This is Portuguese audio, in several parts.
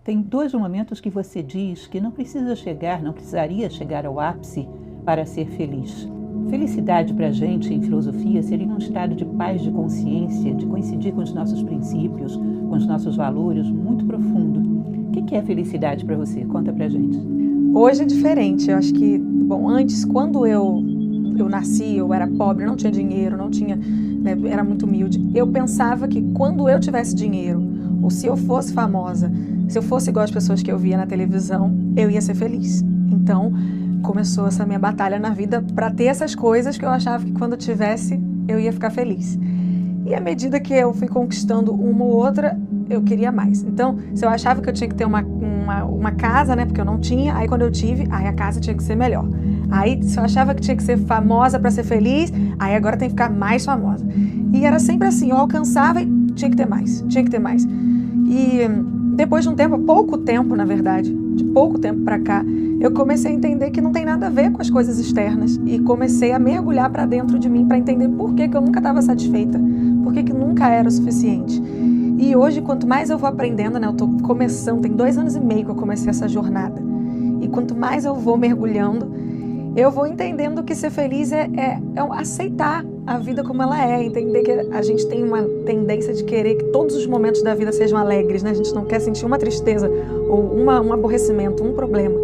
Tem 2 momentos que você diz que não precisaria chegar ao ápice para ser feliz. Felicidade para a gente, em filosofia, seria um estado de paz de consciência, de coincidir com os nossos princípios, com os nossos valores, muito profundo. O que é felicidade para você? Conta pra gente. Hoje é diferente. Eu acho que, antes, quando eu nasci, eu era pobre, não tinha dinheiro, era muito humilde. Eu pensava que quando eu tivesse dinheiro, ou se eu fosse famosa, se eu fosse igual as pessoas que eu via na televisão, eu ia ser feliz. Então, começou essa minha batalha na vida para ter essas coisas que eu achava que quando eu tivesse, eu ia ficar feliz. E à medida que eu fui conquistando uma ou outra, eu queria mais. Então, se eu achava que eu tinha que ter uma casa, né, porque eu não tinha, aí quando eu tive, aí a casa tinha que ser melhor. Aí, se eu achava que tinha que ser famosa para ser feliz, aí agora tem que ficar mais famosa. E era sempre assim, eu alcançava e tinha que ter mais. E depois de um tempo, pouco tempo na verdade, de pouco tempo para cá, eu comecei a entender que não tem nada a ver com as coisas externas e comecei a mergulhar para dentro de mim para entender por que eu nunca estava satisfeita, por que nunca era o suficiente. E hoje, quanto mais eu vou aprendendo, né, eu tô começando, tem 2 anos e meio que eu comecei essa jornada. E quanto mais eu vou mergulhando, eu vou entendendo que ser feliz é aceitar a vida como ela é, entender que a gente tem uma tendência de querer que todos os momentos da vida sejam alegres, né? A gente não quer sentir uma tristeza ou um aborrecimento, um problema.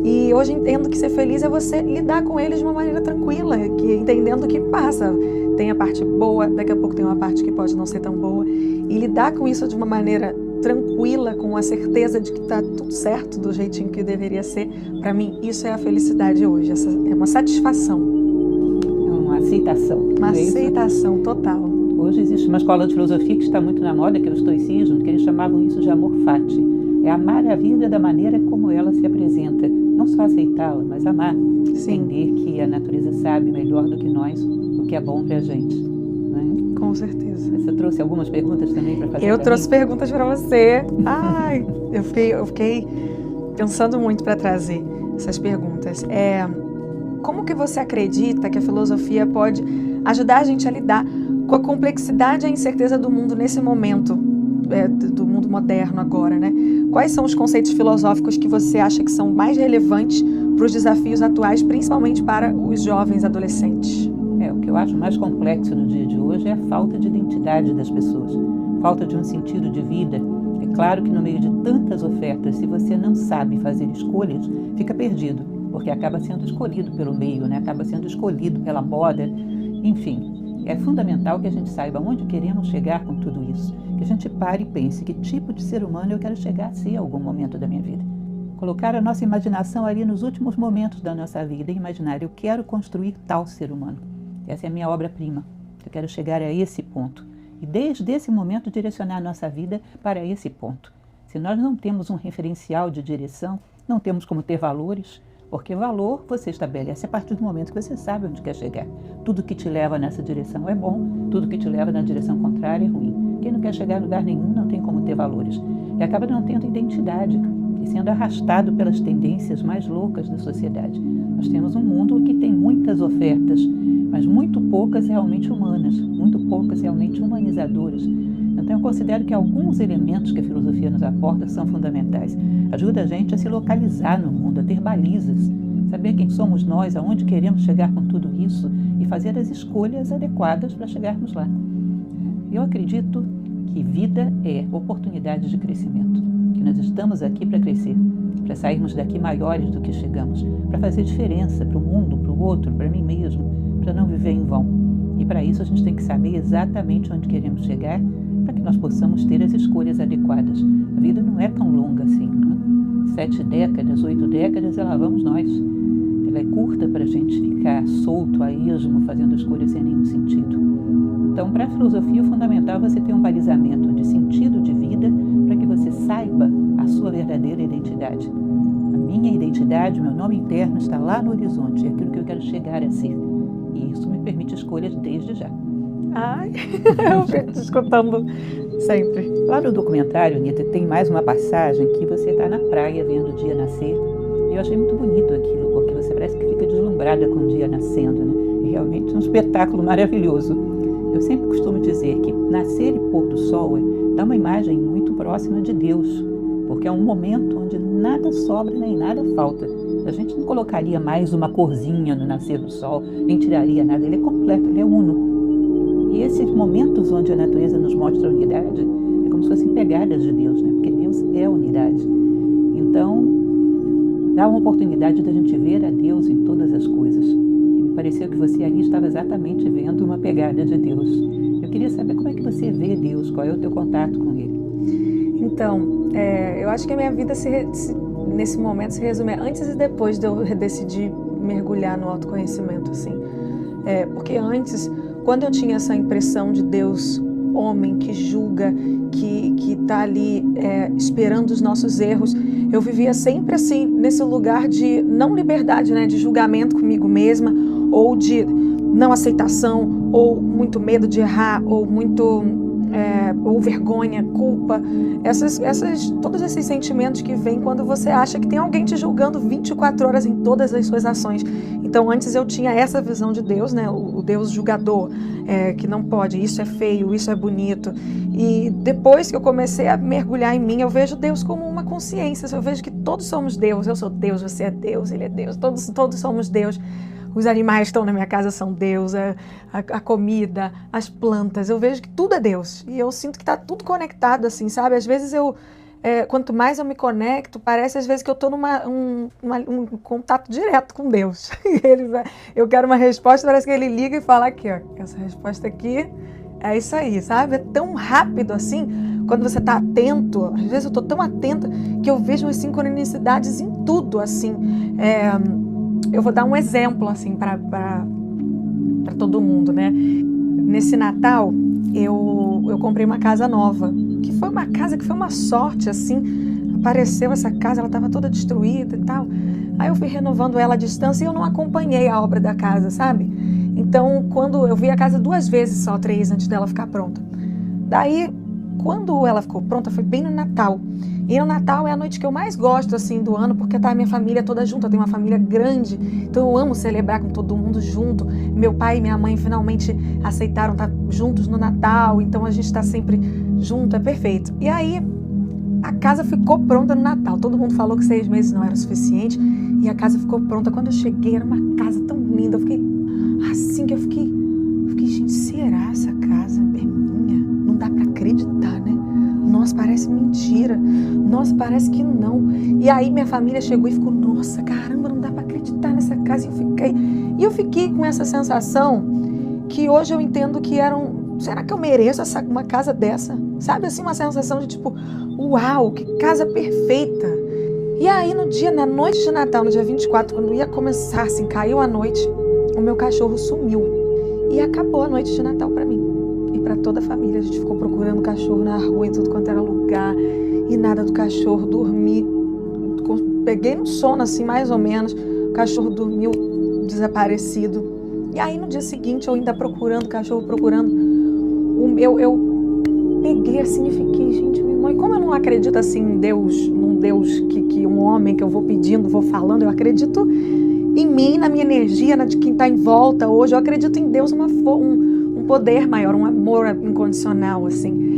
E hoje entendo que ser feliz é você lidar com eles de uma maneira tranquila, entendendo que passa. Tem a parte boa, daqui a pouco tem uma parte que pode não ser tão boa. E lidar com isso de uma maneira tranquila, com a certeza de que está tudo certo do jeitinho que deveria ser, para mim, isso é a felicidade hoje. Essa é uma satisfação. Uma aceitação. Uma aceitação total. Hoje existe uma escola de filosofia que está muito na moda, que é o estoicismo, que eles chamavam isso de amor fati. É amar a vida da maneira como ela se apresenta. Não só aceitá-la, mas amar. Sim. Entender que a natureza sabe melhor do que nós o que é bom para a gente. Né? Com certeza. Você trouxe algumas perguntas também para fazer? Eu trouxe perguntas para você. Ai, eu fiquei pensando muito para trazer essas perguntas. Como que você acredita que a filosofia pode ajudar a gente a lidar com a complexidade e a incerteza do mundo nesse momento, do mundo moderno agora, né? Quais são os conceitos filosóficos que você acha que são mais relevantes para os desafios atuais, principalmente para os jovens adolescentes? O que eu acho mais complexo no dia de hoje é a falta de identidade das pessoas, falta de um sentido de vida. É claro que no meio de tantas ofertas, se você não sabe fazer escolhas, fica perdido, porque acaba sendo escolhido pelo meio, né? Acaba sendo escolhido pela moda, enfim. É fundamental que a gente saiba onde queremos chegar com tudo isso, que a gente pare e pense que tipo de ser humano eu quero chegar a ser em algum momento da minha vida. Colocar a nossa imaginação ali nos últimos momentos da nossa vida e imaginar, eu quero construir tal ser humano. Essa é a minha obra-prima. Eu quero chegar a esse ponto. E desde esse momento direcionar a nossa vida para esse ponto. Se nós não temos um referencial de direção, não temos como ter valores, porque valor você estabelece a partir do momento que você sabe onde quer chegar. Tudo que te leva nessa direção é bom, tudo que te leva na direção contrária é ruim. Quem não quer chegar a lugar nenhum não tem como ter valores. E acaba não tendo identidade e sendo arrastado pelas tendências mais loucas da sociedade. Nós temos um mundo que tem muitas ofertas, mas muito poucas realmente humanas, muito poucas realmente humanizadoras. Então eu considero que alguns elementos que a filosofia nos aporta são fundamentais. Ajuda a gente a se localizar no mundo, a ter balizas, saber quem somos nós, aonde queremos chegar com tudo isso e fazer as escolhas adequadas para chegarmos lá. Eu acredito que vida é oportunidade de crescimento, que nós estamos aqui para crescer, para sairmos daqui maiores do que chegamos, para fazer diferença para o mundo, para o outro, para mim mesmo, para não viver em vão. E para isso a gente tem que saber exatamente onde queremos chegar, para que nós possamos ter as escolhas adequadas. A vida não é tão longa assim, né? 7 décadas, 8 décadas, e lá vamos nós. Ela é curta para a gente ficar solto a esmo, fazendo escolhas sem nenhum sentido. Então, para a filosofia, o fundamental é você ter um balizamento de sentido de vida para que você saiba a sua verdadeira identidade. A minha identidade, o meu nome interno está lá no horizonte, é aquilo que eu quero chegar a ser. E isso me permite escolhas desde já. Ai, eu fico te escutando sempre. Lá no documentário, Anitta, tem mais uma passagem que você está na praia vendo o dia nascer. E eu achei muito bonito aquilo, porque você parece que fica deslumbrada com o dia nascendo, né? É realmente um espetáculo maravilhoso. Eu sempre costumo dizer que nascer e pôr do sol dá uma imagem muito próxima de Deus. porque é um momento onde nada sobra nem nada falta. A gente não colocaria mais uma corzinha no nascer do sol, nem tiraria nada, ele é completo, ele é uno. E esses momentos onde a natureza nos mostra a unidade, é como se fossem pegadas de Deus, né? Porque Deus é a unidade. Então, dá uma oportunidade da gente ver a Deus em todas as coisas. E me pareceu que você ali estava exatamente vendo uma pegada de Deus. Eu queria saber como é que você vê Deus, qual é o teu contato com Ele. Então, eu acho que a minha vida nesse momento se resume antes e depois de eu decidir mergulhar no autoconhecimento, assim. Porque antes, quando eu tinha essa impressão de Deus homem que julga, que está ali esperando os nossos erros, eu vivia sempre assim, nesse lugar de não liberdade, né, de julgamento comigo mesma, ou de não aceitação, ou muito medo de errar, ou ou vergonha, culpa, todos esses sentimentos que vêm quando você acha que tem alguém te julgando 24 horas em todas as suas ações. Então antes eu tinha essa visão de Deus, né, o Deus julgador, que não pode, isso é feio, isso é bonito. E depois que eu comecei a mergulhar em mim, eu vejo Deus como uma consciência, eu vejo que todos somos Deus, eu sou Deus, você é Deus, Ele é Deus, todos somos Deus. Os animais que estão na minha casa são Deus, a comida, as plantas, eu vejo que tudo é Deus. E eu sinto que está tudo conectado, assim, sabe? Às vezes quanto mais eu me conecto, parece às vezes que eu estou num contato direto com Deus. Eu quero uma resposta, parece que Ele liga e fala aqui, ó, essa resposta aqui é isso aí, sabe? É tão rápido assim, quando você está atento, às vezes eu estou tão atenta que eu vejo as sincronicidades em tudo, assim. Eu vou dar um exemplo, assim, para todo mundo, né? Nesse Natal, eu comprei uma casa nova, que foi uma sorte, assim. Apareceu essa casa, ela estava toda destruída e tal. Aí eu fui renovando ela à distância e eu não acompanhei a obra da casa, sabe? Então, quando eu vi a casa 2 vezes só, 3, antes dela ficar pronta. Daí, quando ela ficou pronta, foi bem no Natal. E no Natal é a noite que eu mais gosto, assim, do ano, porque tá a minha família toda junta. Eu tenho uma família grande, então eu amo celebrar com todo mundo junto. Meu pai e minha mãe finalmente aceitaram estar juntos no Natal, então a gente tá sempre junto, é perfeito. E aí, a casa ficou pronta no Natal. Todo mundo falou que 6 meses não era o suficiente, e a casa ficou pronta. Quando eu cheguei, era uma casa tão linda. Eu fiquei assim, que eu fiquei, gente, será essa casa é minha? Não dá pra acreditar, né? Nossa, parece mentira. Nossa, parece que não. E aí minha família chegou e ficou, nossa, caramba, não dá pra acreditar nessa casa. E eu fiquei com essa sensação que hoje eu entendo que será que eu mereço uma casa dessa? Sabe, assim, uma sensação de tipo, uau, que casa perfeita. E aí na noite de Natal, no dia 24, quando ia começar, assim, caiu a noite, o meu cachorro sumiu. E acabou a noite de Natal pra mim. E pra toda a família. A gente ficou procurando o cachorro na rua, em tudo quanto era lugar. E nada do cachorro, dormi. Peguei no sono, assim, mais ou menos. O cachorro dormiu desaparecido. E aí no dia seguinte, eu ainda procurando o cachorro, eu peguei assim e fiquei, gente, minha mãe, como eu não acredito assim em Deus, num Deus que um homem que eu vou pedindo, vou falando, eu acredito em mim, na minha energia, na de quem está em volta hoje. Eu acredito em Deus, um poder maior, um amor incondicional, assim.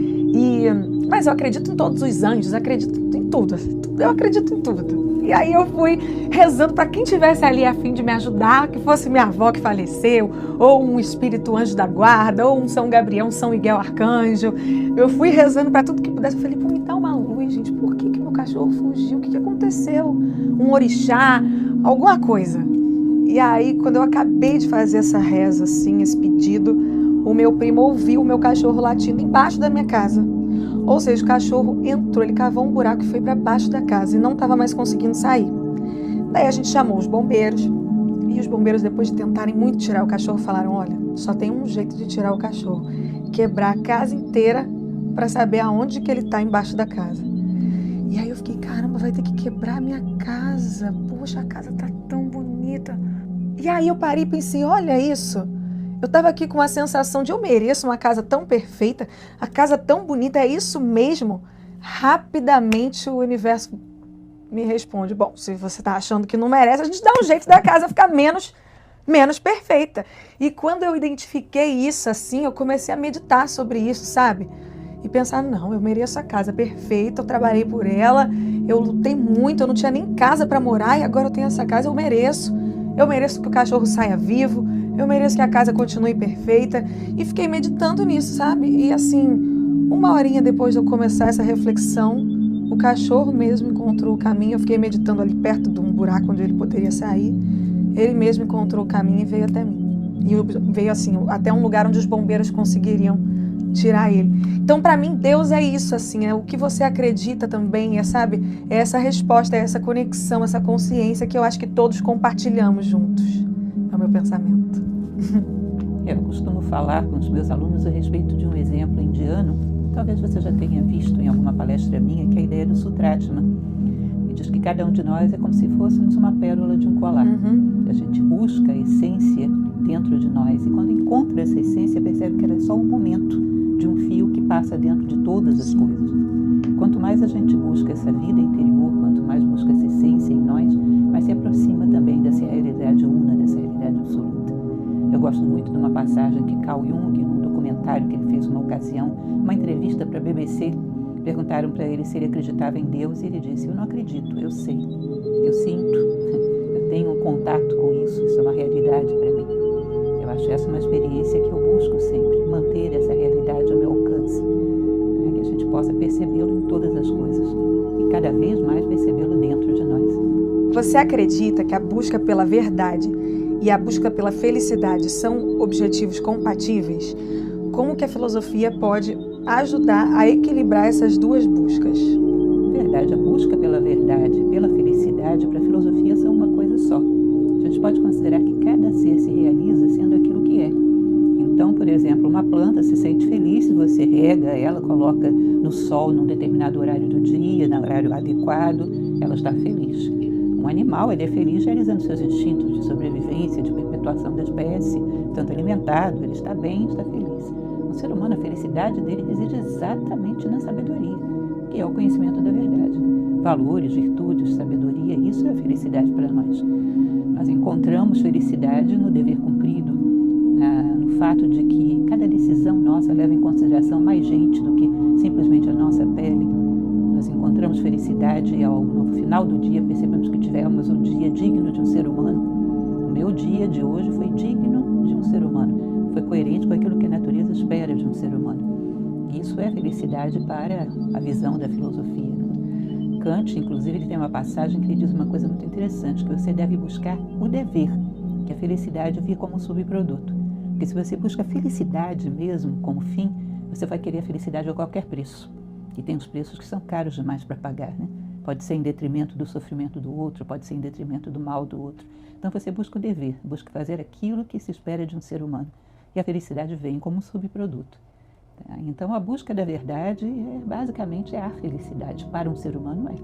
Mas eu acredito em todos os anjos, acredito em tudo, assim, eu acredito em tudo. E aí eu fui rezando para quem tivesse ali a fim de me ajudar, que fosse minha avó que faleceu, ou um espírito anjo da guarda, ou um São Gabriel, um São Miguel arcanjo. Eu fui rezando para tudo que pudesse. Eu falei, pô, me dá uma luz, gente, por que meu cachorro fugiu? O que aconteceu? Um orixá, alguma coisa. E aí, quando eu acabei de fazer essa reza, assim, esse pedido, o meu primo ouviu o meu cachorro latindo embaixo da minha casa. Ou seja, o cachorro entrou, ele cavou um buraco e foi para baixo da casa e não estava mais conseguindo sair. Daí a gente chamou os bombeiros e os bombeiros, depois de tentarem muito tirar o cachorro, falaram, olha, só tem um jeito de tirar o cachorro, quebrar a casa inteira para saber aonde que ele está embaixo da casa. E aí eu fiquei, caramba, vai ter que quebrar a minha casa, poxa, a casa tá tão bonita. E aí eu parei e pensei, olha isso. Eu estava aqui com uma sensação de eu mereço uma casa tão perfeita, a casa tão bonita, é isso mesmo? Rapidamente o universo me responde, bom, se você está achando que não merece, a gente dá um jeito da casa ficar menos perfeita. E quando eu identifiquei isso assim, eu comecei a meditar sobre isso, sabe? e pensar, não, eu mereço a casa perfeita, eu trabalhei por ela, eu lutei muito, eu não tinha nem casa para morar e agora eu tenho essa casa, eu mereço. Eu mereço que o cachorro saia vivo, eu mereço que a casa continue perfeita. E fiquei meditando nisso, sabe? E assim, uma horinha depois de eu começar essa reflexão, o cachorro mesmo encontrou o caminho. Eu fiquei meditando ali perto de um buraco onde ele poderia sair. Ele mesmo encontrou o caminho e veio até mim. E veio assim, até um lugar onde os bombeiros conseguiriam tirar ele. Então, para mim, Deus é isso, assim, é o que você acredita também, sabe? É essa resposta, é essa conexão, essa consciência que eu acho que todos compartilhamos juntos. É o meu pensamento. Eu costumo falar com os meus alunos a respeito de um exemplo indiano, talvez você já tenha visto em alguma palestra minha, que é a ideia do Sutratma. E diz que cada um de nós é como se fôssemos uma pérola de um colar. A gente busca a essência dentro de nós e quando encontra essa essência percebe que ela é só um momento de um fio que passa dentro de todas as coisas. Quanto mais a gente busca essa vida interior, quanto mais busca essa essência em nós, mais se aproxima também dessa realidade una, dessa realidade absoluta. Eu gosto muito de uma passagem que Carl Jung, num documentário que ele fez uma ocasião, uma entrevista para a BBC, perguntaram para ele se ele acreditava em Deus e ele disse, eu não acredito, eu sei, eu sinto, eu tenho um contato com isso é uma realidade para mim. Eu acho essa uma experiência que eu busco sempre, manter essa realidade ao meu alcance, que a gente possa percebê-lo em todas as coisas e cada vez mais percebê-lo dentro de nós. Você acredita que a busca pela verdade e a busca pela felicidade são objetivos compatíveis? Como que a filosofia pode ajudar a equilibrar essas duas buscas? Verdade, a busca pela verdade e pela felicidade para a filosofia são uma coisa só. A gente pode considerar que cada ser se realiza sendo aquilo que é. Então, por exemplo, uma planta se sente feliz se você rega ela, coloca no sol num determinado horário do dia, no horário adequado, ela está feliz. Um animal, ele é feliz realizando seus instintos de sobrevivência, de perpetuação da espécie, tanto alimentado, ele está bem, está feliz. Um ser humano, a felicidade dele reside exatamente na sabedoria, que é o conhecimento da verdade. Valores, virtudes, sabedoria, isso é felicidade para nós. Nós encontramos felicidade no dever cumprido, no fato de que cada decisão nossa leva em consideração mais gente do que simplesmente a nossa pele. Nós encontramos felicidade e no final do dia percebemos que tivemos um dia digno de um ser humano. O meu dia de hoje foi digno de um ser humano, foi coerente com aquilo que a natureza espera de um ser humano. Isso é felicidade para a visão da filosofia. Kant, inclusive, ele tem uma passagem que ele diz uma coisa muito interessante, que você deve buscar o dever, que a felicidade vir como um subproduto. Porque se você busca a felicidade mesmo como fim, você vai querer a felicidade a qualquer preço. E tem os preços que são caros demais para pagar, né? Pode ser em detrimento do sofrimento do outro, pode ser em detrimento do mal do outro. Então você busca o dever, busca fazer aquilo que se espera de um ser humano. E a felicidade vem como um subproduto. Então a busca da verdade basicamente é a felicidade. Para um ser humano é.